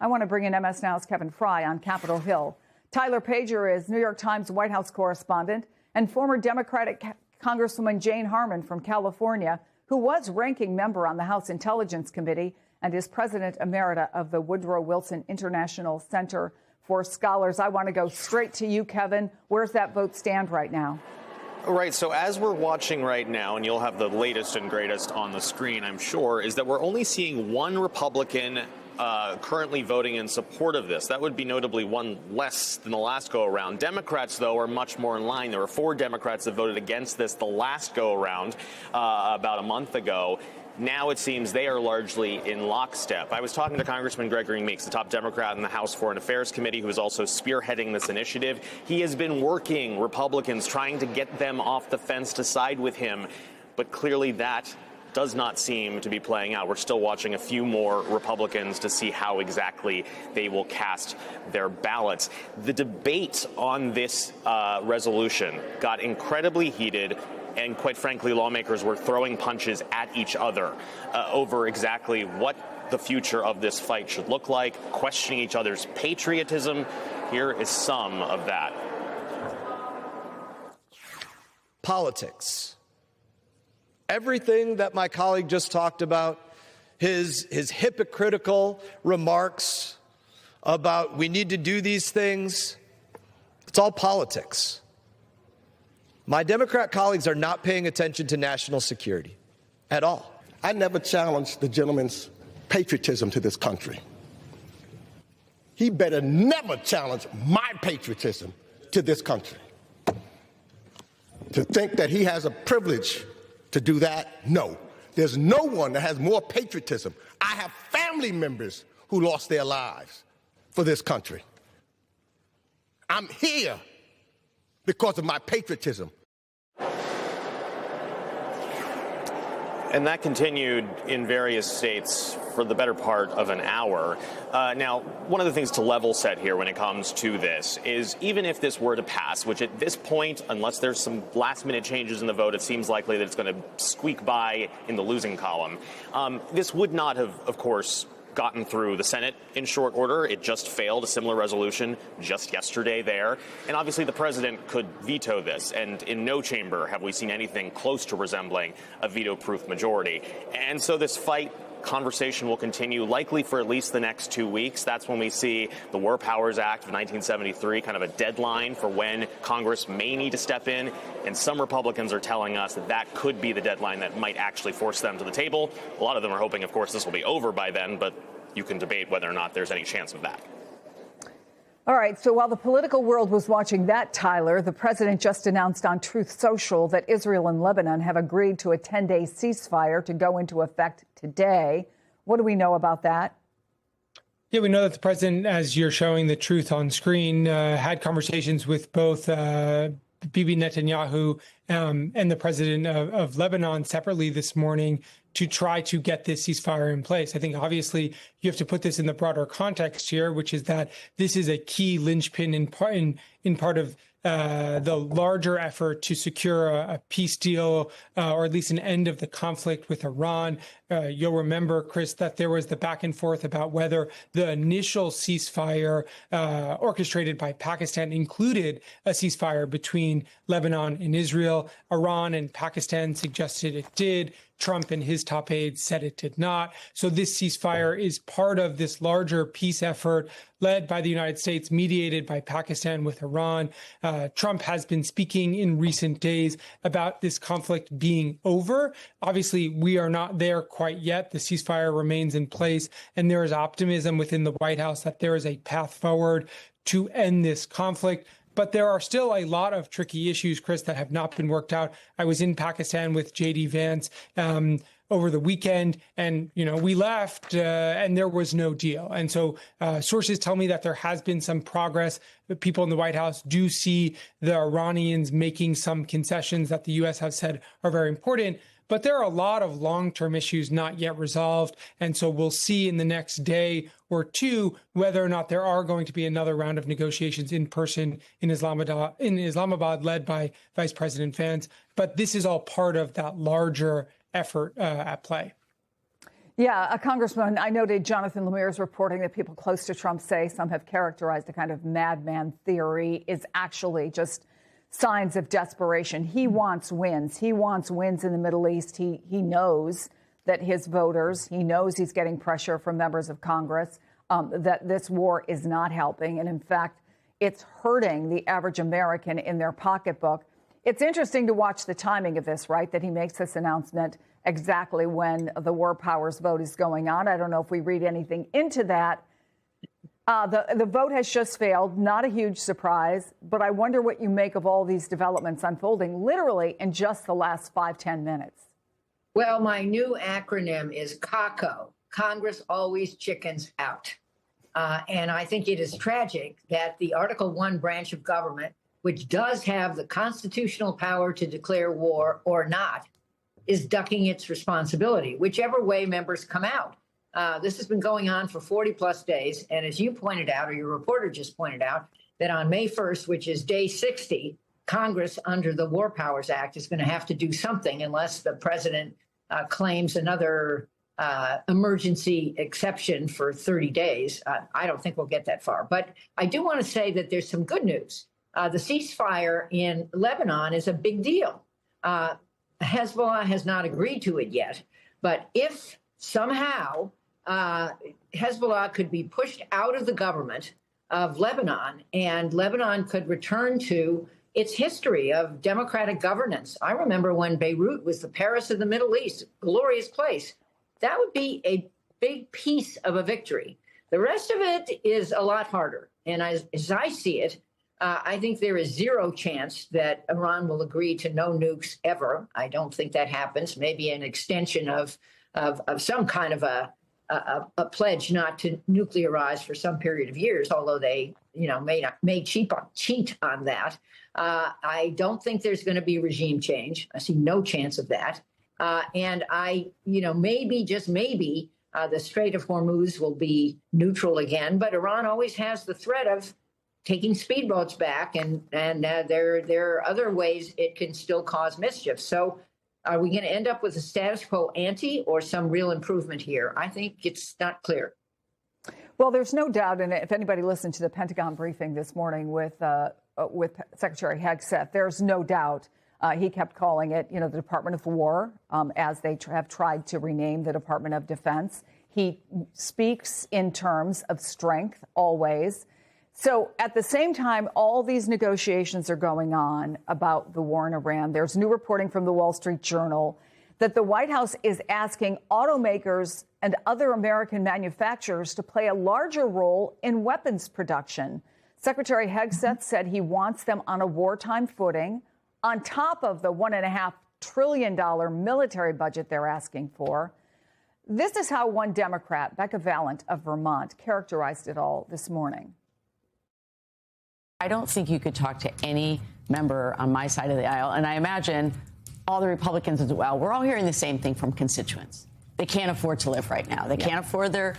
I want to bring in MS Now's Kevin Fry on Capitol Hill. Tyler Pager is New York Times White House correspondent and former Democratic Congresswoman Jane Harman from California, who was ranking member on the House Intelligence Committee and is president emerita of the Woodrow Wilson International Center for Scholars. I want to go straight to you, Kevin. Where's that vote stand right now? Right. So as we're watching right now, and you'll have the latest and greatest on the screen, I'm sure, is that we're only seeing one Republican currently voting in support of this. That would be notably one less than the last go-around. Democrats, though, are much more in line. There were 4 Democrats that voted against this the last go-around about a month ago. Now it seems they are largely in lockstep. I was talking to Congressman Gregory Meeks, the top Democrat in the House Foreign Affairs Committee, who is also spearheading this initiative. He has been working Republicans, trying to get them off the fence to side with him. But clearly that does not seem to be playing out. We're still watching a few more Republicans to see how exactly they will cast their ballots. The debate on this resolution got incredibly heated. And quite frankly, lawmakers were throwing punches at each other over exactly what the future of this fight should look like, questioning each other's patriotism. Here is some of that. Politics. Everything that my colleague just talked about, his hypocritical remarks about we need to do these things, it's all politics. My Democrat colleagues are not paying attention to national security at all. I never challenged the gentleman's patriotism to this country. He better never challenge my patriotism to this country. To think that he has a privilege to do that, no. There's no one that has more patriotism. I have family members who lost their lives for this country. I'm here because of my patriotism. And that continued in various states for the better part of an hour. Now, one of the things to level set here when it comes to this is even if this were to pass, which at this point, unless there's some last-minute changes in the vote, it seems likely that it's going to squeak by in the losing column. This would not have, of course, gotten through the Senate in short order. It just failed a similar resolution just yesterday there. And obviously the president could veto this. And in no chamber have we seen anything close to resembling a veto-proof majority. And so this fight conversation will continue likely for at least the next 2 weeks. That's when we see the War Powers Act of 1973, kind of a deadline for when Congress may need to step in. And some Republicans are telling us that that could be the deadline that might actually force them to the table. A lot of them are hoping, of course, this will be over by then, but you can debate whether or not there's any chance of that. All right. So while the political world was watching that, Tyler, the president just announced on Truth Social that Israel and Lebanon have agreed to a 10-day ceasefire to go into effect today. What do we know about that? Yeah, we know that the president, as you're showing the truth on screen, had conversations with both Bibi Netanyahu and the president of Lebanon separately this morning to try to get this ceasefire in place. I think obviously you have to put this in the broader context here, which is that this is a key linchpin in part of the larger effort to secure a peace deal or at least an end of the conflict with Iran. You'll remember, Chris, that there was the back and forth about whether the initial ceasefire orchestrated by Pakistan included a ceasefire between Lebanon and Israel. Iran and Pakistan suggested it did. Trump and his top aides said it did not. So this ceasefire is part of this larger peace effort led by the United States, mediated by Pakistan with Iran. Trump has been speaking in recent days about this conflict being over. Obviously, we are not there quite yet. The ceasefire remains in place, and there is optimism within the White House that there is a path forward to end this conflict. But there are still a lot of tricky issues, Chris, that have not been worked out. I was in Pakistan with J.D. Vance over the weekend, and, we left and there was no deal. And so sources tell me that there has been some progress. The people in the White House do see the Iranians making some concessions that the U.S. has said are very important. But there are a lot of long-term issues not yet resolved. And so we'll see in the next day or two whether or not there are going to be another round of negotiations in person in Islamabad led by Vice President Vance. But this is all part of that larger effort at play. Yeah, a congressman, I noted Jonathan Lemire's reporting that people close to Trump say some have characterized a kind of madman theory is actually just signs of desperation. He wants wins. He wants wins in the Middle East. He knows that his voters, he knows he's getting pressure from members of Congress, that this war is not helping. And in fact, it's hurting the average American in their pocketbook. It's interesting to watch the timing of this, right? That he makes this announcement exactly when the war powers vote is going on. I don't know if we read anything into that. The vote has just failed. Not a huge surprise, but I wonder what you make of all these developments unfolding literally in just the last 5-10 minutes. Well, my new acronym is CACO. Congress always chickens out. And I think it is tragic that the Article 1 branch of government, which does have the constitutional power to declare war or not, is ducking its responsibility, whichever way members come out. This has been going on for 40 plus days. And as you pointed out, or your reporter just pointed out, that on May 1st, which is day 60, Congress under the War Powers Act is going to have to do something unless the president claims another emergency exception for 30 days. I don't think we'll get that far. But I do want to say that there's some good news. The ceasefire in Lebanon is a big deal. Hezbollah has not agreed to it yet. But if somehow Hezbollah could be pushed out of the government of Lebanon and Lebanon could return to its history of democratic governance. I remember when Beirut was the Paris of the Middle East, glorious place. That would be a big piece of a victory. The rest of it is a lot harder. And as I see it, I think there is zero chance that Iran will agree to no nukes ever. I don't think that happens. Maybe an extension of some kind of a pledge not to nuclearize for some period of years, although they, may cheat on that. I don't think there's going to be regime change. I see no chance of that. And maybe, just maybe, the Strait of Hormuz will be neutral again. But Iran always has the threat of taking speedboats back, and there are other ways it can still cause mischief. So are we going to end up with a status quo ante or some real improvement here? I think it's not clear. Well, there's no doubt, and if anybody listened to the Pentagon briefing this morning with Secretary Hegseth, there's no doubt he kept calling it, the Department of War, as they have tried to rename the Department of Defense. He speaks in terms of strength always. So at the same time, all these negotiations are going on about the war in Iran. There's new reporting from the Wall Street Journal that the White House is asking automakers and other American manufacturers to play a larger role in weapons production. Secretary Hegseth said he wants them on a wartime footing on top of the $1.5 trillion military budget they're asking for. This is how one Democrat, Becca Valent of Vermont, characterized it all this morning. I don't think you could talk to any member on my side of the aisle, and I imagine all the Republicans as well. We're all hearing the same thing from constituents. They can't afford to live right now. They can't afford their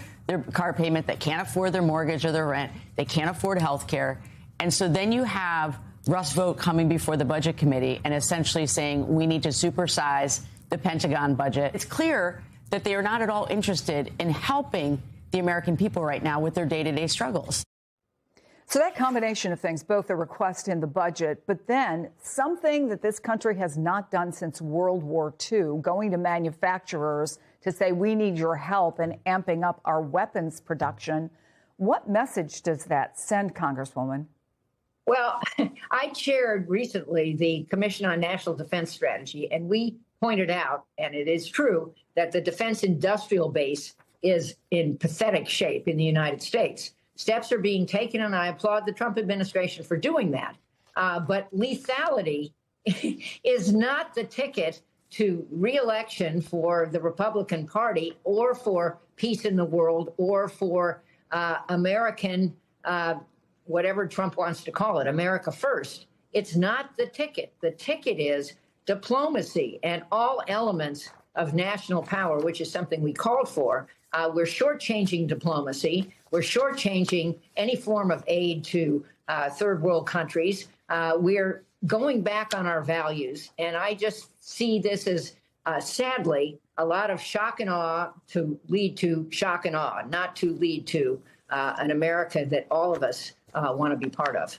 car payment. They can't afford their mortgage or their rent. They can't afford health care. And so then you have Russ Vought coming before the Budget Committee and essentially saying we need to supersize the Pentagon budget. It's clear that they are not at all interested in helping the American people right now with their day-to-day struggles. So that combination of things, both the request in the budget, but then something that this country has not done since World War II, going to manufacturers to say we need your help in amping up our weapons production. What message does that send, Congresswoman? Well, I chaired recently the Commission on National Defense Strategy, and we pointed out, and it is true, that the defense industrial base is in pathetic shape in the United States. Steps are being taken, and I applaud the Trump administration for doing that. But lethality is not the ticket to re-election for the Republican Party or for peace in the world or for American, whatever Trump wants to call it, America first. It's not the ticket. The ticket is diplomacy and all elements of national power, which is something we called for. We're shortchanging diplomacy. We're shortchanging any form of aid to third world countries. We're going back on our values. And I just see this as, sadly, a lot of shock and awe to lead to shock and awe, not to lead to an America that all of us want to be part of.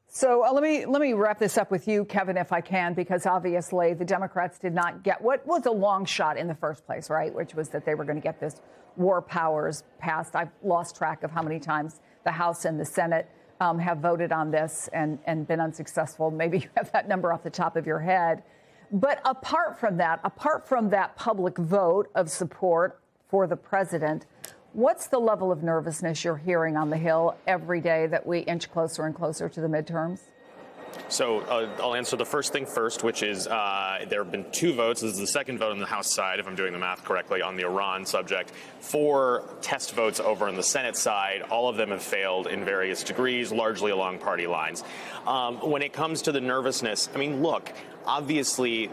So let me wrap this up with you, Kevin, if I can, because obviously the Democrats did not get what was a long shot in the first place, right? Which was that they were going to get this war powers passed. I've lost track of how many times the House and the Senate have voted on this and been unsuccessful. Maybe you have that number off the top of your head. But apart from that public vote of support for the president, what's the level of nervousness you're hearing on the Hill every day that we inch closer and closer to the midterms? So I'll answer the first thing first, which is there have been 2 votes. This is the second vote on the House side, if I'm doing the math correctly, on the Iran subject. 4 test votes over on the Senate side. All of them have failed in various degrees, largely along party lines. When it comes to the nervousness, I mean, look, obviously,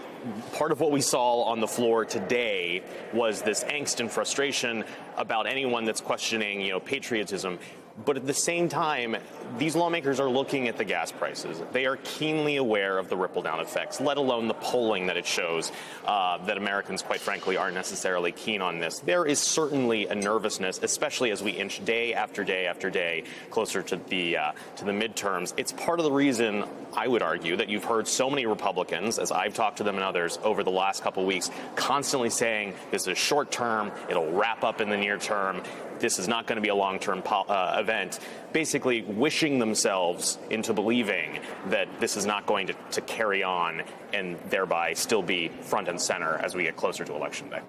part of what we saw on the floor today was this angst and frustration about anyone that's questioning, patriotism. But at the same time, these lawmakers are looking at the gas prices. They are keenly aware of the ripple-down effects, let alone the polling that it shows that Americans, quite frankly, aren't necessarily keen on this. There is certainly a nervousness, especially as we inch day after day after day closer to the midterms. It's part of the reason, I would argue, that you've heard so many Republicans, as I've talked to them and others over the last couple of weeks, constantly saying this is short term, it'll wrap up in the near term. This is not going to be a long-term event, basically wishing themselves into believing that this is not going to carry on and thereby still be front and center as we get closer to Election Day.